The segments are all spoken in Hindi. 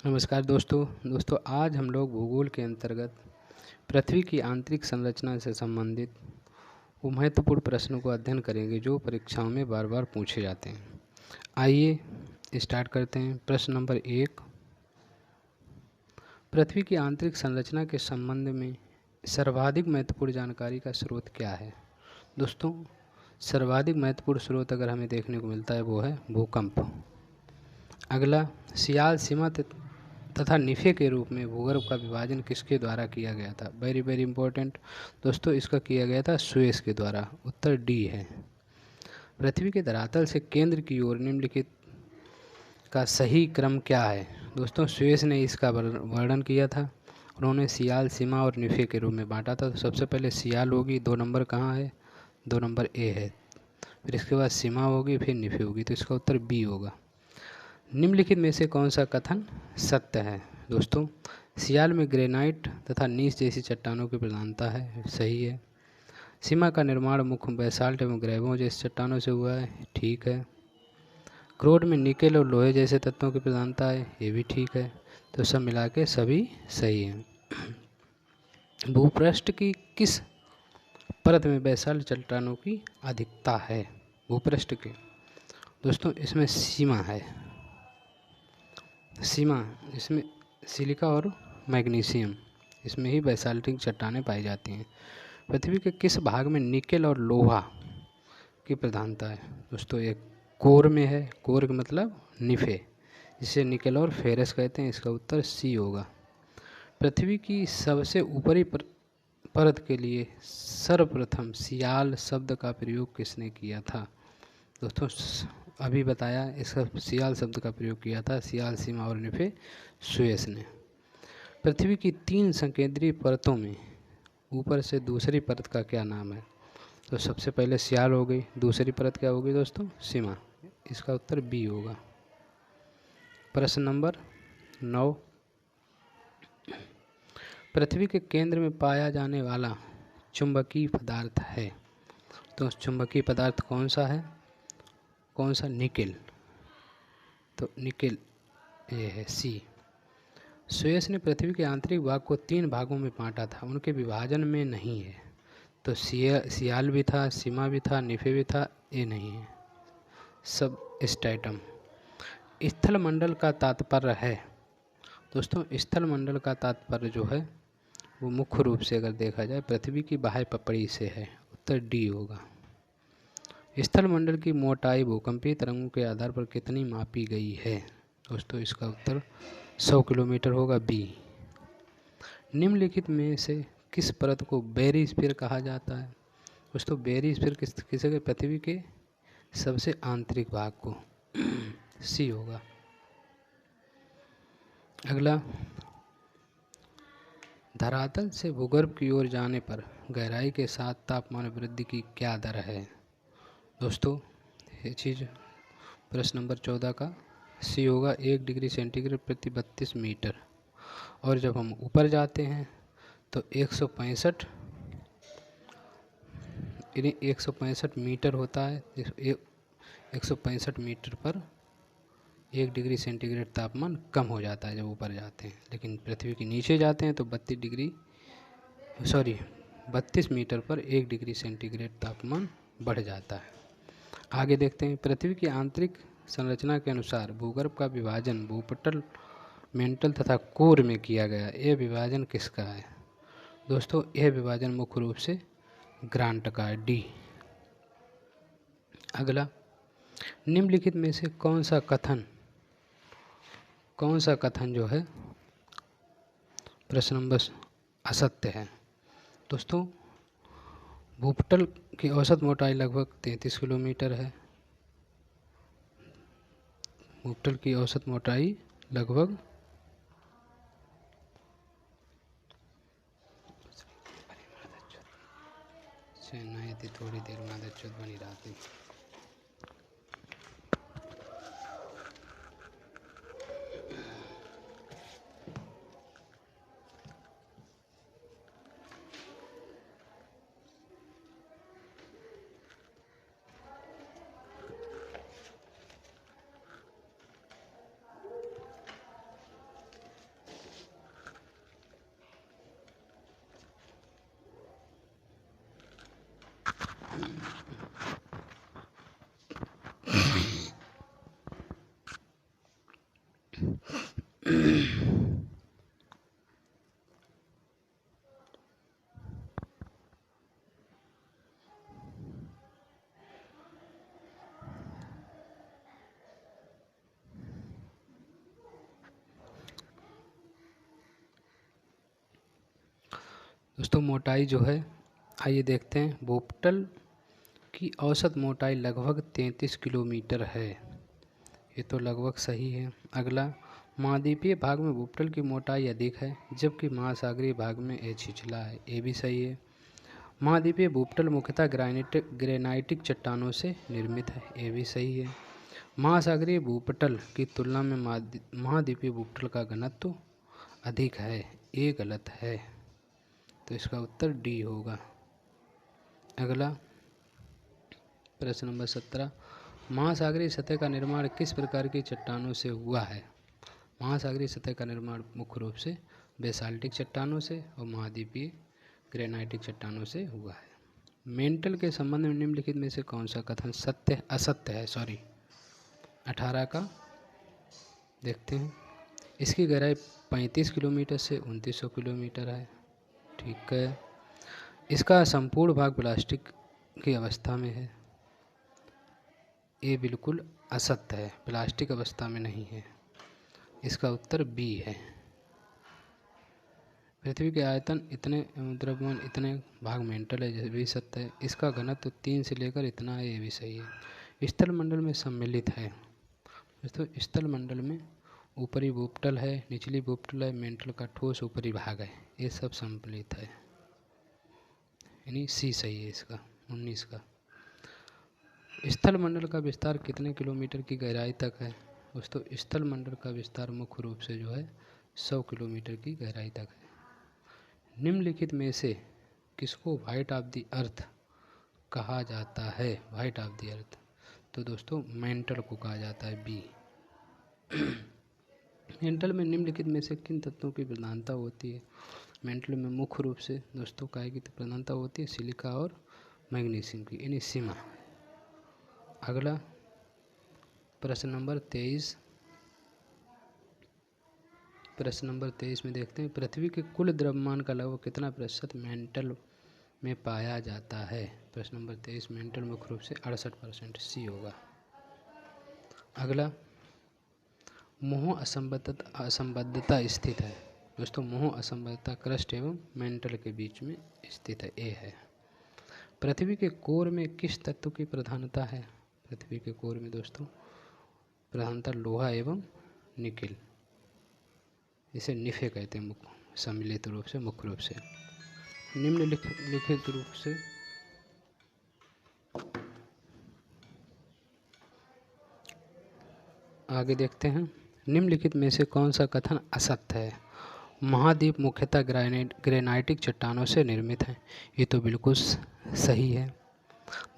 नमस्कार दोस्तों आज हम लोग भूगोल के अंतर्गत पृथ्वी की आंतरिक संरचना से संबंधित वो महत्वपूर्ण प्रश्नों को अध्ययन करेंगे जो परीक्षाओं में बार बार पूछे जाते हैं। आइए स्टार्ट करते हैं। प्रश्न नंबर 1, पृथ्वी की आंतरिक संरचना के संबंध में सर्वाधिक महत्वपूर्ण जानकारी का स्रोत क्या है? दोस्तों, सर्वाधिक महत्वपूर्ण स्रोत अगर हमें देखने को मिलता है वो है भूकंप। अगला, सियाल सीमा तथा निफे के रूप में भूगर्भ का विभाजन किसके द्वारा किया गया था? वेरी वेरी इंपॉर्टेंट दोस्तों, इसका किया गया था सुएज के द्वारा। उत्तर डी है। पृथ्वी के धरातल से केंद्र की ओर निम्नलिखित का सही क्रम क्या है? दोस्तों, सुएज ने इसका वर्णन किया था। उन्होंने सियाल सीमा और निफे के रूप में बांटा था। तो सबसे पहले सियाल होगी, 2 नंबर कहाँ है? 2 नंबर ए है। फिर इसके बाद सीमा होगी, फिर निफे होगी। तो इसका उत्तर बी होगा। निम्नलिखित में से कौन सा कथन सत्य है? दोस्तों, सियाल में ग्रेनाइट तथा नीस जैसी चट्टानों की प्रधानता है, सही है। सीमा का निर्माण मुख्य बेसाल्ट एवं ग्रेवों जैसी चट्टानों से हुआ है, ठीक है। क्रोड में निकेल और लोहे जैसे तत्वों की प्रधानता है, ये भी ठीक है। तो सब मिला के सभी सही हैं। भूपृष्ठ की किस परत में बेसाल्ट चट्टानों की अधिकता है? भूपृष्ठ के दोस्तों, इसमें सीमा है। सीमा, इसमें सिलिका और मैग्नीशियम, इसमें ही बेसाल्टिक चट्टानें पाई जाती हैं। पृथ्वी के किस भाग में निकेल और लोहा की प्रधानता है? दोस्तों, ये कोर में है। कोर का मतलब निफे, जिसे निकेल और फेरस कहते हैं। इसका उत्तर सी होगा। पृथ्वी की सबसे ऊपरी परत के लिए सर्वप्रथम सियाल शब्द का प्रयोग किसने किया था? दोस्तों, अभी बताया, इसका सियाल शब्द का प्रयोग किया था सियाल सीमा और निफे सुएस ने। पृथ्वी की 3 संकेंद्रीय परतों में ऊपर से दूसरी परत का क्या नाम है? तो सबसे पहले सियाल हो गई, दूसरी परत क्या होगी दोस्तों? सीमा। इसका उत्तर बी होगा। प्रश्न नंबर 9, पृथ्वी के केंद्र में पाया जाने वाला चुंबकीय पदार्थ है। तो चुंबकीय पदार्थ कौन सा है? कौन सा? निकेल। तो निकेल ये है सी। सुएस ने पृथ्वी के आंतरिक भाग को 3 भागों में बांटा था, उनके विभाजन में नहीं है। तो सियाल भी था, सीमा भी था, निफे भी था, ये नहीं है। सब स्टैटम। स्थल मंडल का तात्पर्य है। दोस्तों, स्थल मंडल का तात्पर्य जो है वो मुख्य रूप से अगर देखा जाए पृथ्वी की बाह्य पपड़ी से है। उत्तर डी होगा। स्थल मंडल की मोटाई भूकंपीय तरंगों के आधार पर कितनी मापी गई है? दोस्तों, इसका उत्तर 100 किलोमीटर होगा, बी। निम्नलिखित में से किस परत को बेरिस्फीयर कहा जाता है? दोस्तों, बेरिस्फीयर किसे? पृथ्वी के सबसे आंतरिक भाग को। सी होगा। अगला, धरातल से भूगर्भ की ओर जाने पर गहराई के साथ तापमान वृद्धि की क्या दर है? दोस्तों, ये चीज़ प्रश्न नंबर 14 का सी होगा। 1 डिग्री सेंटीग्रेड प्रति 32 मीटर। और जब हम ऊपर जाते हैं तो 165 मीटर होता है। 165 मीटर पर 1 डिग्री सेंटीग्रेड तापमान कम हो जाता है जब ऊपर जाते हैं। लेकिन पृथ्वी के नीचे जाते हैं तो 32 मीटर पर 1 डिग्री सेंटीग्रेड तापमान बढ़ जाता है। आगे देखते हैं। पृथ्वी की आंतरिक संरचना के अनुसार भूगर्भ का विभाजन भूपटल, मेंटल तथा कोर में किया गया। यह विभाजन किसका है? दोस्तों, यह विभाजन मुख्य रूप से ग्रांट का है, डी। अगला, निम्नलिखित में से कौन सा कथन जो है प्रश्न नंबर असत्य है? दोस्तों, भूपटल की औसत मोटाई लगभग 33 किलोमीटर है। भूपटल की औसत मोटाई लगभग थोड़ी देर में आदत बनी रहती। दोस्तों मोटाई जो है, आइए देखते हैं। भूपटल की औसत मोटाई लगभग 33 किलोमीटर है। ये तो लगभग सही है। अगला, महाद्वीपीय भाग में भूपटल की मोटाई अधिक है जबकि महासागरीय भाग में यह छिछला है। ये भी सही है। महाद्वीपीय भूपटल मुख्यतः ग्रेनाइटिक चट्टानों से निर्मित है। ये भी सही है। महासागरीय भूपटल की तुलना में महाद्वीपीय भूपटल का घनत्व अधिक है। ये गलत है, तो इसका उत्तर डी होगा। अगला प्रश्न नंबर 17, महासागरीय सतह का निर्माण किस प्रकार की चट्टानों से हुआ है? महासागरीय सतह का निर्माण मुख्य रूप से बेसाल्टिक चट्टानों से और महाद्वीपीय ग्रेनाइटिक चट्टानों से हुआ है। मेंटल के संबंध में निम्नलिखित में से कौन सा कथन असत्य है? 18 का देखते हैं। इसकी गहराई 35 किलोमीटर से 2900 किलोमीटर है। ठीक है। इसका संपूर्ण भाग प्लास्टिक की अवस्था में है। ये बिल्कुल असत्य है, प्लास्टिक अवस्था में नहीं है। इसका उत्तर बी है। पृथ्वी के आयतन इतने, द्रव्यमान इतने भाग मेंटल है, जैसे भी सत्य है। इसका घनत्व 3 से लेकर इतना है। ये भी सही है। स्थल मंडल में सम्मिलित है। दोस्तों स्थल मंडल में ऊपरी भूपटल है, निचली भूपटल है, मेंटल का ठोस ऊपरी भाग है, ये सब सम्मिलित है, यानी सी सही है इसका। 19 का, स्थल मंडल का विस्तार कितने किलोमीटर की गहराई तक है? दोस्तों स्थल मंडल का विस्तार मुख्य रूप से जो है 100 किलोमीटर की गहराई तक है। निम्नलिखित में से किसको व्हाइट ऑफ द अर्थ कहा जाता है? व्हाइट ऑफ द अर्थ, तो दोस्तों मेंटल को कहा जाता है, बी। मेंटल में निम्नलिखित में से किन तत्वों की प्रधानता होती है? मेंटल में मुख्य रूप से दोस्तों काय की प्रधानता होती है? सिलिका और मैग्नीशियम की, यानी सीमा। अगला प्रश्न नंबर 23। प्रश्न नंबर 23 में देखते हैं, पृथ्वी के कुल द्रव्यमान का लगभग कितना प्रतिशत मेंटल में पाया जाता है? प्रश्न नंबर 23, मेंटल मुख्य रूप से 68%, सी होगा। अगला, मोह असंबद्धता स्थित है। दोस्तों मोह असंबद्धता क्रस्ट एवं मेंटल के बीच में स्थित है, ए है। पृथ्वी के कोर में किस तत्व की प्रधानता है? पृथ्वी के कोर में दोस्तों प्रधानता लोहा एवं निकेल, इसे निफे कहते हैं सम्मिलित रूप से, मुख्य रूप से। निम्नलिखित रूप से आगे देखते हैं। निम्नलिखित में से कौन सा कथन असत्य है? महाद्वीप मुख्यतः ग्रेनाइटिक चट्टानों से निर्मित है। ये तो बिल्कुल सही है।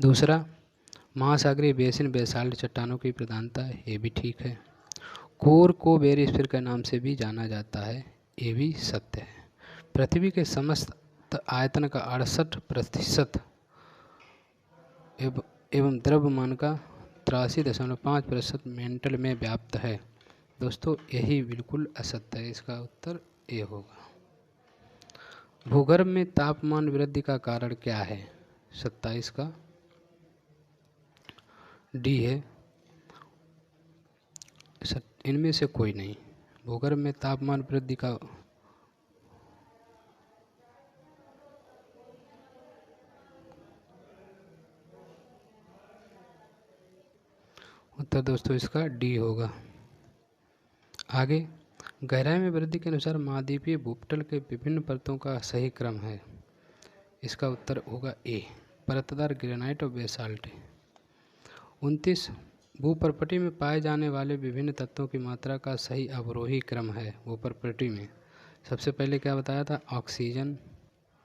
दूसरा, महासागरीय बेसिन बेसाल्ट चट्टानों की प्रधानता है, ये भी ठीक है। कोर को बेरिस्फीयर के नाम से भी जाना जाता है, ये भी सत्य है। पृथ्वी के समस्त आयतन का 68% एवं द्रव्यमान का 83.5% मेंटल में व्याप्त है। दोस्तों यही बिल्कुल असत्य है, इसका उत्तर ए होगा। भूगर्भ में तापमान वृद्धि का कारण क्या है? 27 का डी है। इनमें से कोई नहीं। भूगर्भ में तापमान वृद्धि का उत्तर दोस्तों इसका डी होगा। आगे, गहराई में वृद्धि के अनुसार महाद्वीपीय भूपटल के विभिन्न परतों का सही क्रम है। इसका उत्तर होगा ए, परतदार ग्रेनाइट और बेसाल्ट। 29, भूप्रपटी में पाए जाने वाले विभिन्न तत्वों की मात्रा का सही अवरोही क्रम है। भूप्रपटी में सबसे पहले क्या बताया था? ऑक्सीजन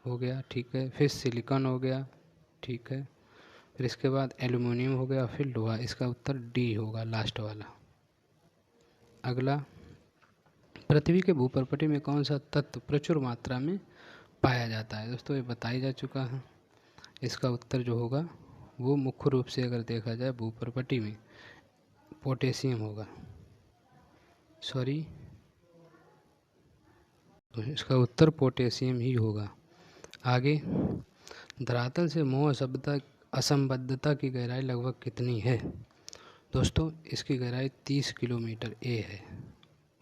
हो गया, ठीक है, फिर सिलिकॉन हो गया, ठीक है, फिर इसके बाद एल्युमिनियम हो गया, फिर लोहा। इसका उत्तर डी होगा, लास्ट वाला। अगला, पृथ्वी के भूप्रपटी में कौन सा तत्व प्रचुर मात्रा में पाया जाता है? दोस्तों ये बताया जा चुका है। इसका उत्तर जो होगा वो मुख्य रूप से अगर देखा जाए भूपर्पटी में पोटेशियम होगा। सॉरी, तो इसका उत्तर पोटेशियम ही होगा। आगे, धरातल से मोह असंबद्धता की गहराई लगभग कितनी है? दोस्तों, इसकी गहराई 30 किलोमीटर ए है।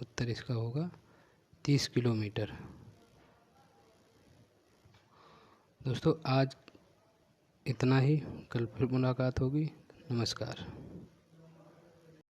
उत्तर इसका होगा 30 किलोमीटर। दोस्तों, आज इतना ही। कल फिर मुलाकात होगी। नमस्कार।